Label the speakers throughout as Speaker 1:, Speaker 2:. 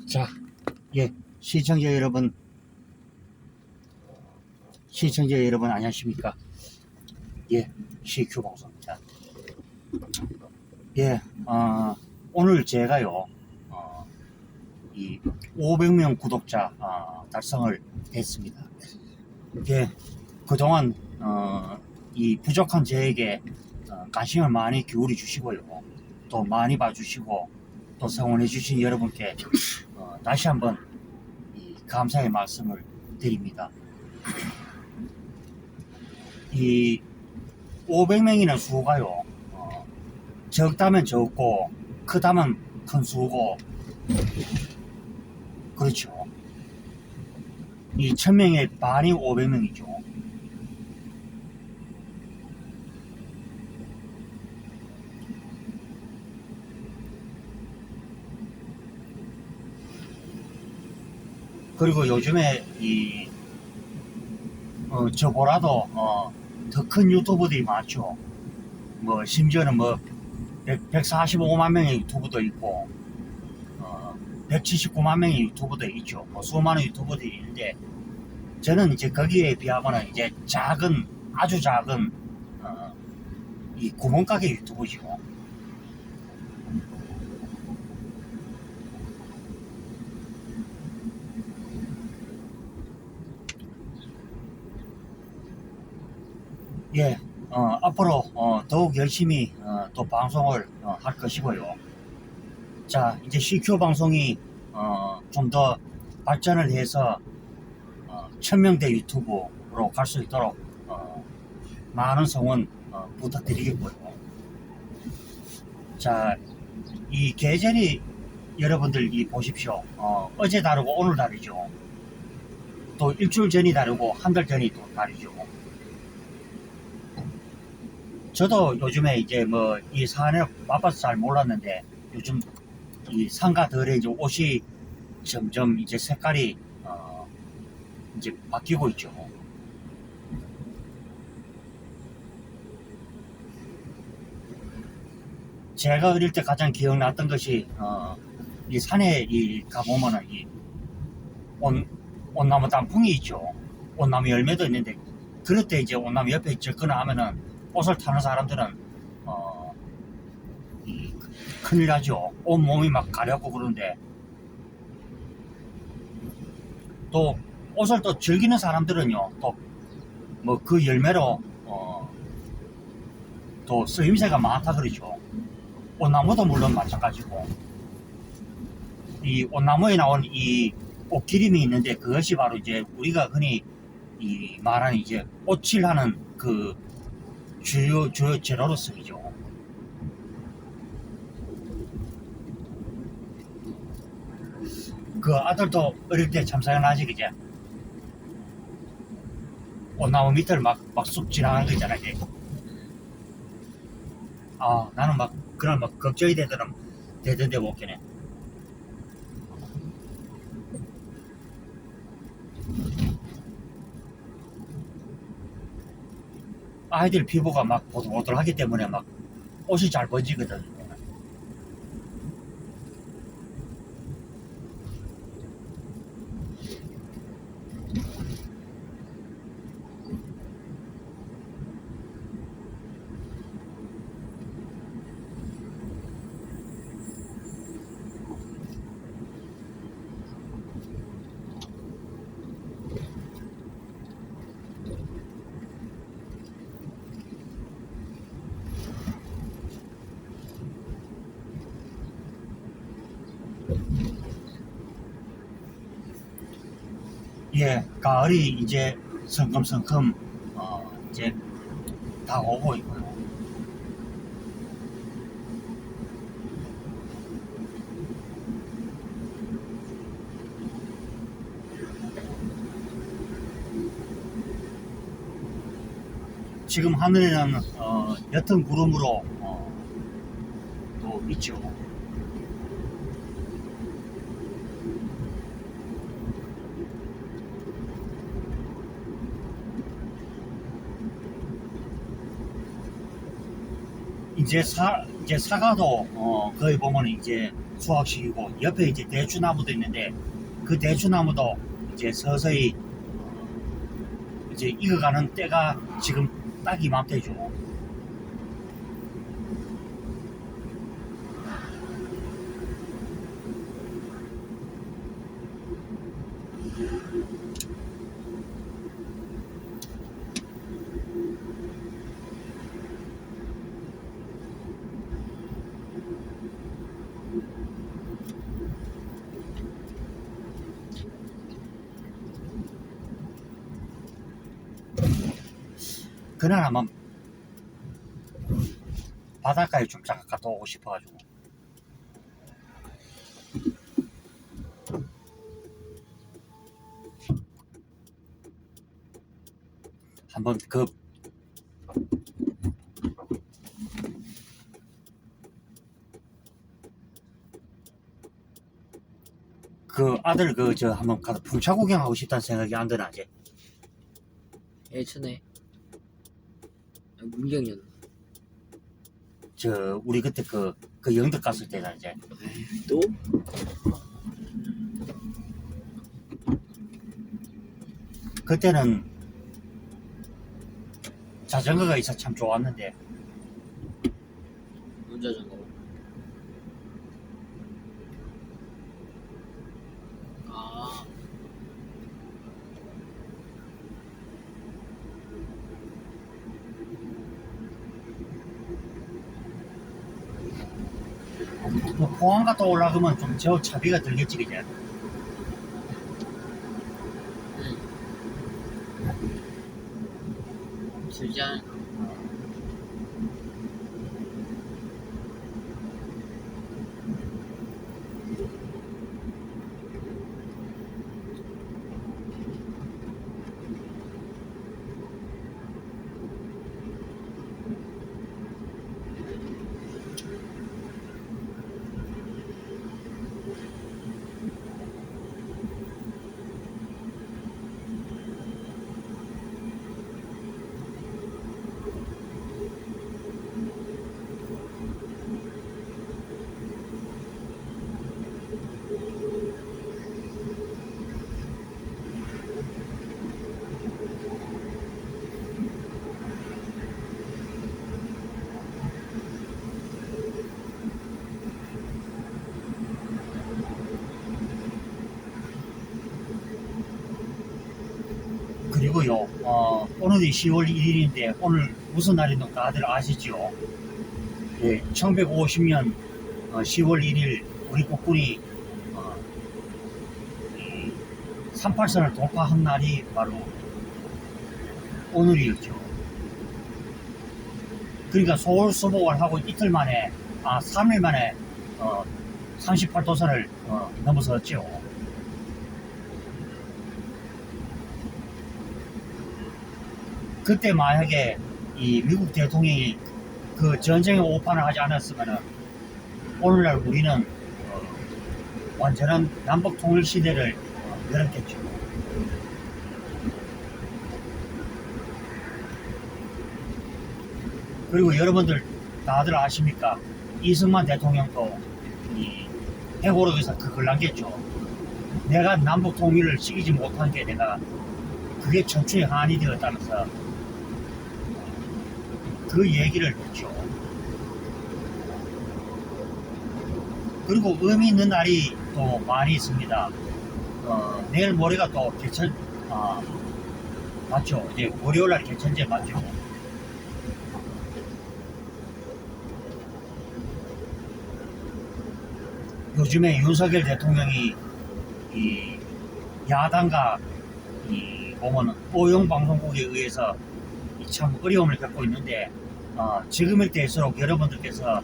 Speaker 1: 자, 예, 시청자 여러분 안녕하십니까? 예, CQ 방송입니다. 예, 오늘 제가요, 이 500명 구독자 달성을 했습니다. 예, 그동안 이 부족한 저에게 관심을 많이 기울여 주시고요, 또 많이 봐주시고 또 성원해 주신 여러분께 다시 한번 감사의 말씀을 드립니다. 이 500명이라는 수가요, 적다면 적고 크다면 큰 수고, 그렇죠. 이 1000명의 반이 500명이죠. 그리고 요즘에 저보라도 더 큰 유튜버들이 많죠. 뭐 심지어는 145만 명의 유튜브도 있고 179만 명의 유튜브도 있죠. 뭐 수많은 유튜버들이 있는데 저는 이제 거기에 비하면 이제 아주 작은 이 구멍가게 유튜브죠. 예, 앞으로 더욱 열심히 또 방송을 할 것이고요. 자, 이제 CQ 방송이 좀 더 발전을 해서 1000명대 유튜브로 갈 수 있도록 많은 성원 부탁드리겠고요. 자, 이 계절이 여러분들 보십시오. 어제 다르고 오늘 다르죠. 또 일주일 전이 다르고 한 달 전이 또 다르죠. 저도 요즘에 이제 이 사안에 바빠서 잘 몰랐는데 요즘 이 상가들의 이제 옷이 점점 이제 색깔이 이제 바뀌고 있죠. 제가 어릴 때 가장 기억났던 것이 이 산에 가보면은 온나무 단풍이 있죠. 온나무 열매도 있는데 그럴 때 이제 온나무 옆에 접근을 하면은 옷을 타는 사람들은 큰일 나죠. 온몸이 막 가렵고 그러는데 또 옷을 또 즐기는 사람들은요, 또 그 열매로 또 쓰임새가 많다 그러죠. 온나무도 물론 마찬가지고 이 온나무에 나온 이 옷기름이 있는데 그것이 바로 이제 우리가 흔히 말하는 이제 옷칠하는 그 주요 재료로 쓰이죠. 그 아들도 어릴 때 참 생각나지, 그제? 온나무 밑을 막 쑥 지나가는 거 있잖아, 이게. 나는 그날 걱정이 되던데 못 깨네. 아이들 피부가 막 보들보들하기 때문에 막 옷이 잘 번지거든. 예, 가을이 이제 성큼성큼 이제 다 오고 있고요. 지금 하늘에는 옅은 구름으로 또 있죠. 이제 사과도 거의 보면 이제 수확식이고, 옆에 이제 대추나무도 있는데 그 대추나무도 이제 서서히 이제 익어가는 때가 지금 딱 이맘때죠. 그날 한번 바닷가에 좀 잠깐 갔다 오고 싶어가지고. 한번 그 아들 저 한번 가서 풍차 구경하고 싶다는 생각이 안 드나 이제.
Speaker 2: 예전에 문경이었나?
Speaker 1: 저 우리 그때 그 영덕 갔을 때가 이제.
Speaker 2: 또?
Speaker 1: 그때는 자전거가 있어 참 좋았는데.
Speaker 2: 운자전거. 아,
Speaker 1: 뭐 포항 갔다 올라가면 좀 저 차비가 들겠지 그제.
Speaker 2: 들지 않을까?
Speaker 1: 그리고요, 오늘이 10월 1일인데 오늘 무슨 날인지 다들 아시죠? 네, 1950년 10월 1일 우리 국군이 38선을 돌파한 날이 바로 오늘이었죠. 그러니까 소홀수복을 하고 이틀 만에, 3일 만에 38도선을 넘어섰죠. 그때 만약에 이 미국 대통령이 그 전쟁의 오판을 하지 않았으면 오늘날 우리는 완전한 남북 통일 시대를 열었겠죠. 그리고 여러분들 다들 아십니까? 이승만 대통령도 이 해고록에서 그걸 남겼죠. 내가 남북 통일을 시키지 못한 게 내가 그게 전투의 한이 되었다면서 그 얘기를 했죠. 그리고 의미 있는 날이 또 많이 있습니다. 내일 모레가 또 개천, 맞죠? 이제 월요일날 개천제 맞죠? 요즘에 윤석열 대통령이 이 야당과 보면은 오용방송국에 의해서 참 어려움을 겪고 있는데, 지금일 때일수록 여러분들께서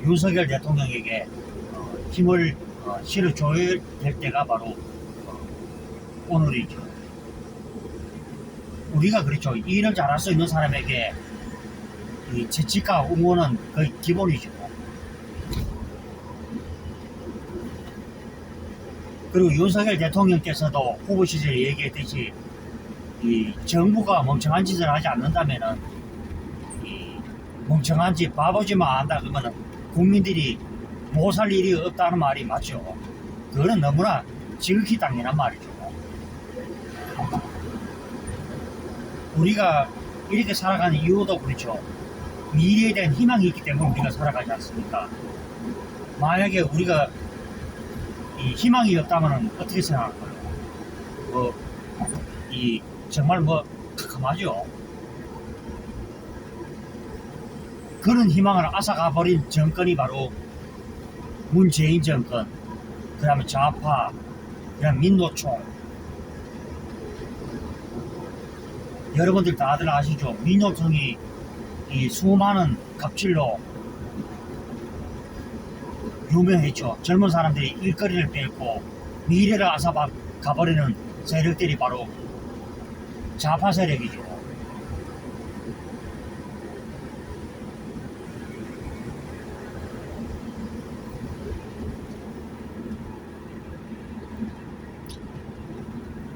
Speaker 1: 윤석열 대통령에게 힘을 실어줘야 될 때가 바로 오늘이죠. 우리가 그렇죠. 일을 잘할 수 있는 사람에게 이 지지과 응원은 거의 기본이죠. 그리고 윤석열 대통령께서도 후보 시절에 얘기했듯이 이 정부가 멍청한 짓을 하지 않는다면은 이 멍청한 짓 바보짓만 한다 그러면은 국민들이 못 살 일이 없다는 말이 맞죠. 그거는 너무나 지극히 당연한 말이죠. 우리가 이렇게 살아가는 이유도 그렇죠. 미래에 대한 희망이 있기 때문에 우리가 살아가지 않습니까? 만약에 우리가 이 희망이 없다면 어떻게 생각할 거예요? 정말 캄캄하죠. 그런 희망을 앗아가버린 정권이 바로 문재인 정권, 그 다음에 좌파, 그 다음에 민노총. 여러분들 다들 아시죠? 민노총이 이 수많은 갑질로 유명했죠. 젊은 사람들이 일거리를 뺏고 미래를 앗아가버리는 세력들이 바로 좌파 세력이죠.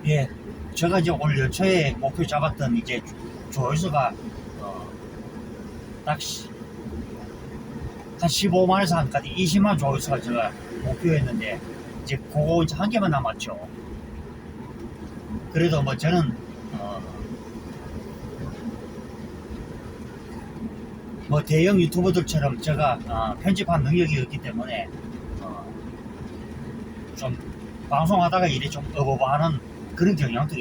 Speaker 1: 예, 제가 이제 올 연초에 목표 잡았던 이제 조회수가 딱 한 15만에서 한까지 20만 조회수가 제가 목표였는데 이제 그거 이제 한 개만 남았죠. 그래도 저는 대형 유튜버들처럼 제가 편집한 능력이 없기 때문에 좀 방송하다가 이래 좀 어버버하는 그런 경향도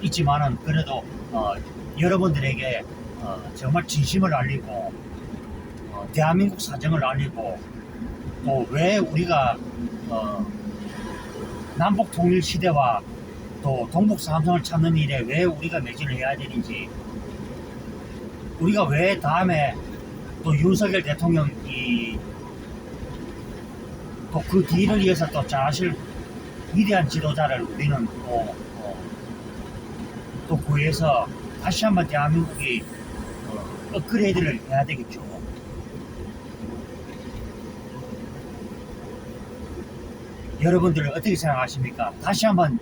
Speaker 1: 있지만은 그래도 여러분들에게 정말 진심을 알리고 대한민국 사정을 알리고 또 왜 우리가 남북 통일 시대와 또 동북 삼성을 찾는 일에 왜 우리가 매진을 해야 되는지, 우리가 왜 다음에 또 윤석열 대통령이 또 그 뒤를 이어서 또 자실 위대한 지도자를 우리는 또 구해서 다시 한번 대한민국이 업그레이드를 해야 되겠죠. 여러분들은 어떻게 생각하십니까? 다시 한번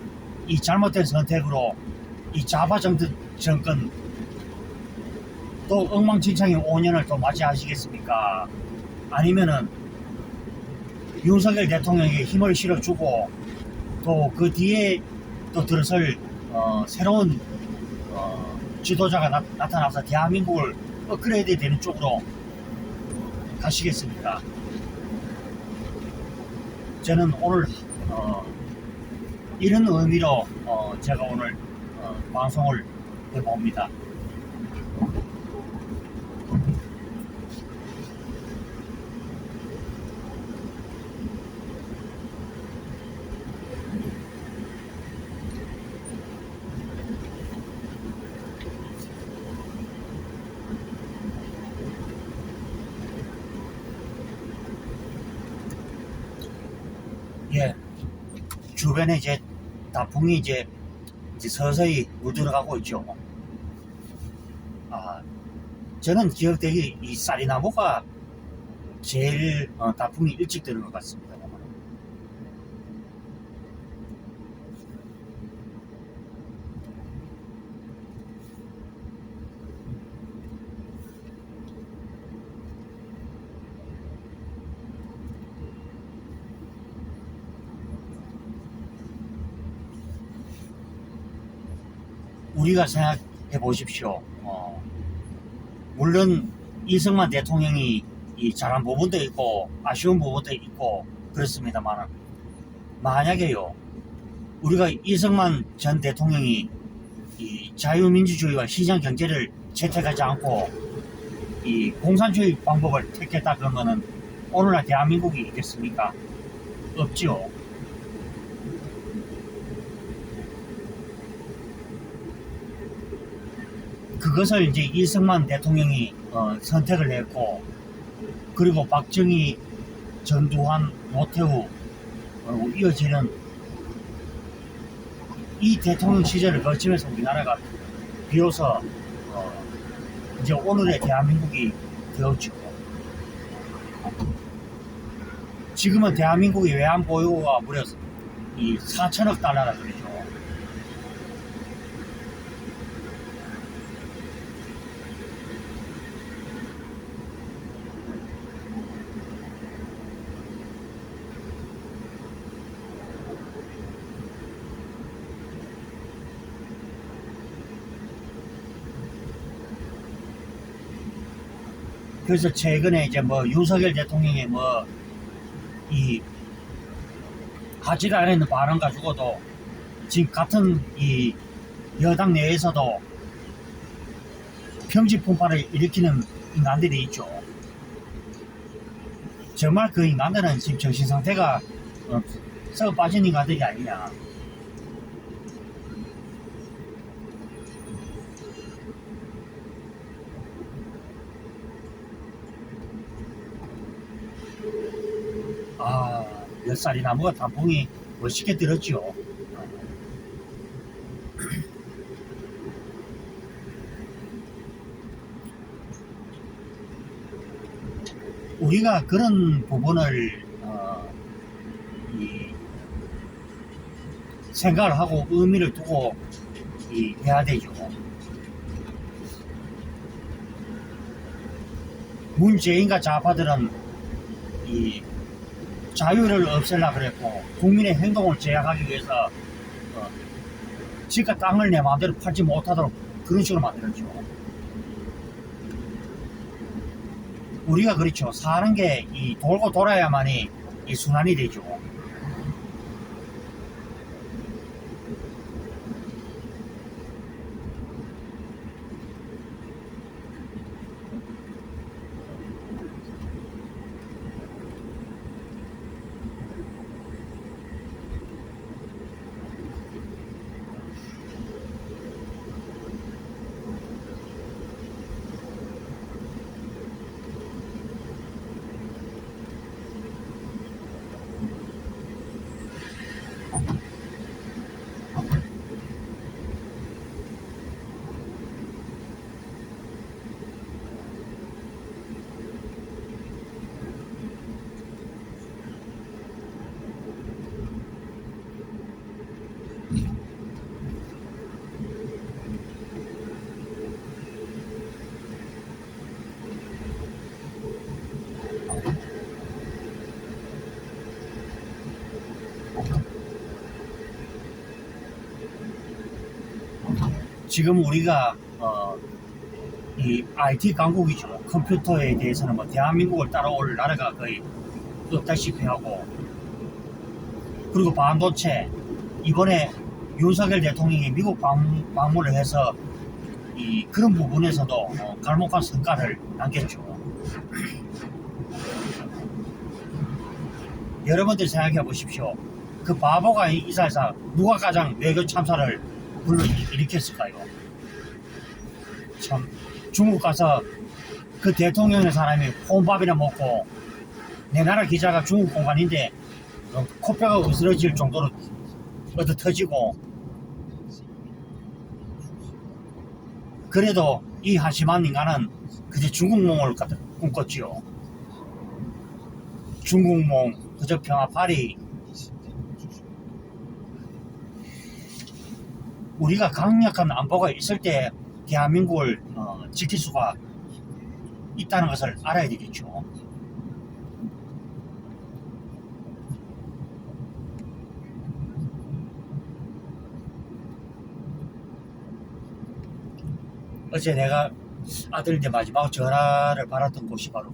Speaker 1: 이 잘못된 선택으로 이 좌파 정권 또 엉망진창의 5년을 또 맞이하시겠습니까? 아니면은 윤석열 대통령에게 힘을 실어주고 또 그 뒤에 또 들어설 새로운 지도자가 나타나서 대한민국을 업그레이드 되는 쪽으로 가시겠습니까? 저는 오늘 이런 의미로 제가 오늘 방송을 해봅니다. 예, 주변에 이제 단풍이 이제 서서히 물들어가고 있죠. 저는 기억되기 이 쌀이나무가 제일 단풍이 일찍 드는 것 같습니다. 우리가 생각해 보십시오. 물론 이승만 대통령이 이 잘한 부분도 있고 아쉬운 부분도 있고 그렇습니다만, 만약에요 우리가 이승만 전 대통령이 이 자유민주주의와 시장 경제를 채택하지 않고 이 공산주의 방법을 택했다 그러면은 오늘날 대한민국이 있겠습니까? 없죠. 그것을 이제 이승만 대통령이 선택을 했고, 그리고 박정희, 전두환, 노태우 이어지는 이 대통령 시절을 거치면서 우리나라가 비로소 이제 오늘의 대한민국이 되었죠. 지금은 대한민국이 외환 보유고가 무려 이 4천억 달러라 그러죠. 그래서 최근에 이제 뭐 윤석열 대통령이 뭐 이 하지를 않은 발언 가지고도 지금 같은 이 여당 내에서도 평지 풍파를 일으키는 인간들이 있죠. 정말 그 인간들은 지금 정신 상태가 썩어 빠진 인간들이 아니냐. 아, 몇 살이 나무가 단풍이 멋있게 들었죠. 우리가 그런 부분을 이 생각을 하고 의미를 두고 해야 되죠. 문재인과 좌파들은 이 자유를 없애려고 그랬고 국민의 행동을 제약하기 위해서 지가 땅을 내 마음대로 팔지 못하도록 그런 식으로 만들었죠. 우리가 그렇죠. 사는 게 돌고 돌아야만이 이 순환이 되죠. 지금 우리가 이 IT 강국이죠. 컴퓨터에 대해서는 뭐 대한민국을 따라올 나라가 거의 없다시피 하고, 그리고 반도체 이번에 윤석열 대통령이 미국 방문을 해서 그런 부분에서도 갈목한 성과를 남겼죠. 여러분들 생각해 보십시오. 그 바보가 이사해서 누가 가장 외교 참사를 불러일으켰을까요? 참, 중국 가서 그 대통령의 사람이 혼밥이나 먹고 내 나라 기자가 중국 공관인데 코뼈가 으스러질 정도로 얻어 터지고, 그래도 이 한심한 인간은 그저 중국몽을 꿈꿨지요. 중국몽, 그저 평화파리. 우리가 강력한 안보가 있을 때 대한민국을 지킬 수가 있다는 것을 알아야 되겠죠. 어제 내가 아들한테 마지막 전화를 받았던 곳이 바로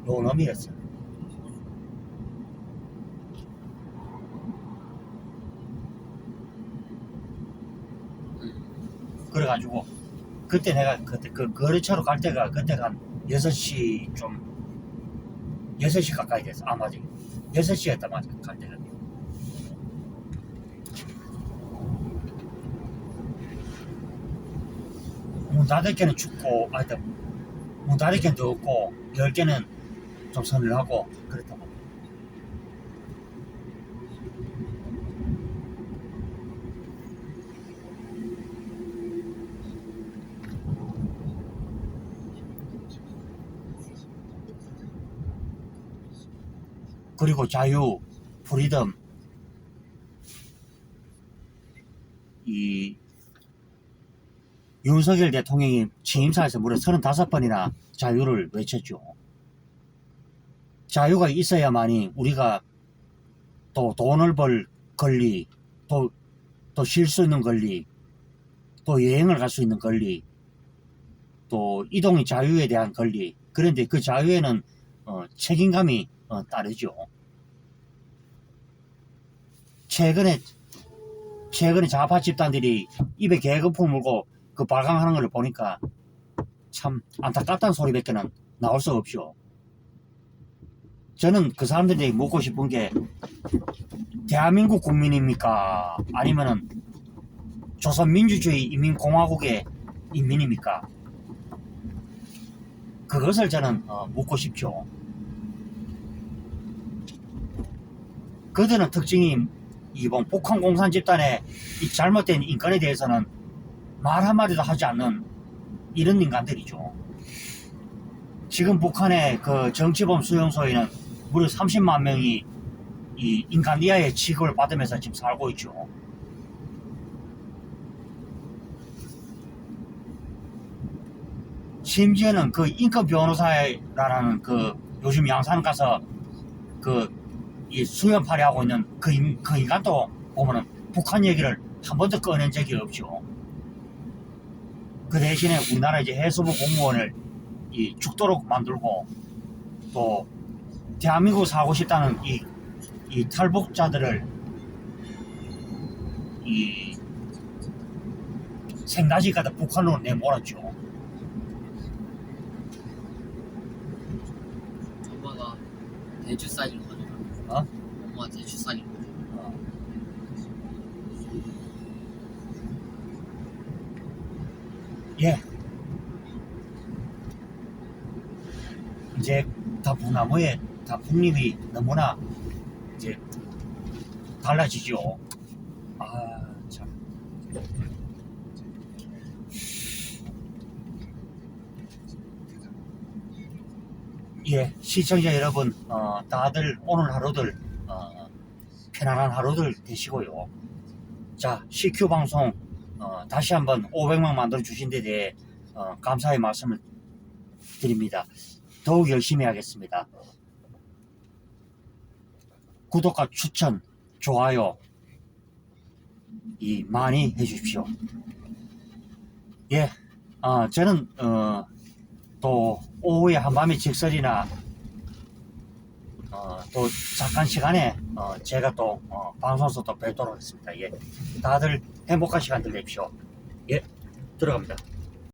Speaker 1: 요놈이었어요. 그래가지고 그때 내가 그때 그 거래처로 갈 때가 그때가 한 6시 좀 6시 가까이 됐어. 아 맞아, 6시였다. 맞아, 갈 때가. 문 닫을 때는 춥고, 문 닫을 때는 더웠고, 열 때는 좀 서늘하고 그랬다고. 그리고 자유, 프리덤, 이 윤석열 대통령이 취임사에서 무려 35번이나 자유를 외쳤죠. 자유가 있어야만이 우리가 또 돈을 벌 권리, 또 쉴 수 있는 권리, 또 여행을 갈 수 있는 권리, 또 이동의 자유에 대한 권리. 그런데 그 자유에는 책임감이 따르죠. 최근에 좌파 집단들이 입에 개거품 물고 그 발광하는 걸 보니까 참 안타깝다는 소리밖에는 나올 수 없죠. 저는 그 사람들에게 묻고 싶은 게 대한민국 국민입니까? 아니면은 조선민주주의 인민공화국의 인민입니까? 그것을 저는 묻고 싶죠. 그들은 특징이 이번 북한공산 집단의 이 잘못된 인권에 대해서는 말 한마디도 하지 않는 이런 인간들이죠. 지금 북한의 그 정치범 수용소에는 무려 30만 명이 이 인간 이하의 취급을 받으면서 지금 살고 있죠. 심지어는 그 인권 변호사라는 그 요즘 양산 가서 이 수연팔이 하고 있는 그 인간도 보면은 북한 얘기를 한 번도 꺼낸 적이 없죠. 그 대신에 우리나라 이제 해수부 공무원을 죽도록 만들고 또 대한민국 살고 싶다는 이 탈북자들을 이 생가지 가다 북한으로 내몰았죠.
Speaker 2: 엄마가 대추 쌀인 거죠. 엄마가 대추 쌀인 거죠.
Speaker 1: 예. 이제 다풍나무의 다풍잎이 너무나 이제 달라지죠. 참. 예, 시청자 여러분, 다들 오늘 하루들 편안한 하루들 되시고요. 자, CQ 방송 다시 한번 500만 만들어 주신 데 대해 감사의 말씀을 드립니다. 더욱 열심히 하겠습니다. 구독과 추천, 좋아요 많이 해주십시오. 예, 저는 또 오후에 한밤의 직설이나 또 잠깐 시간에 제가 또 방송에서 또 뵙도록 하겠습니다. 예, 다들 행복한 시간들 되십시오. 예, 들어갑니다.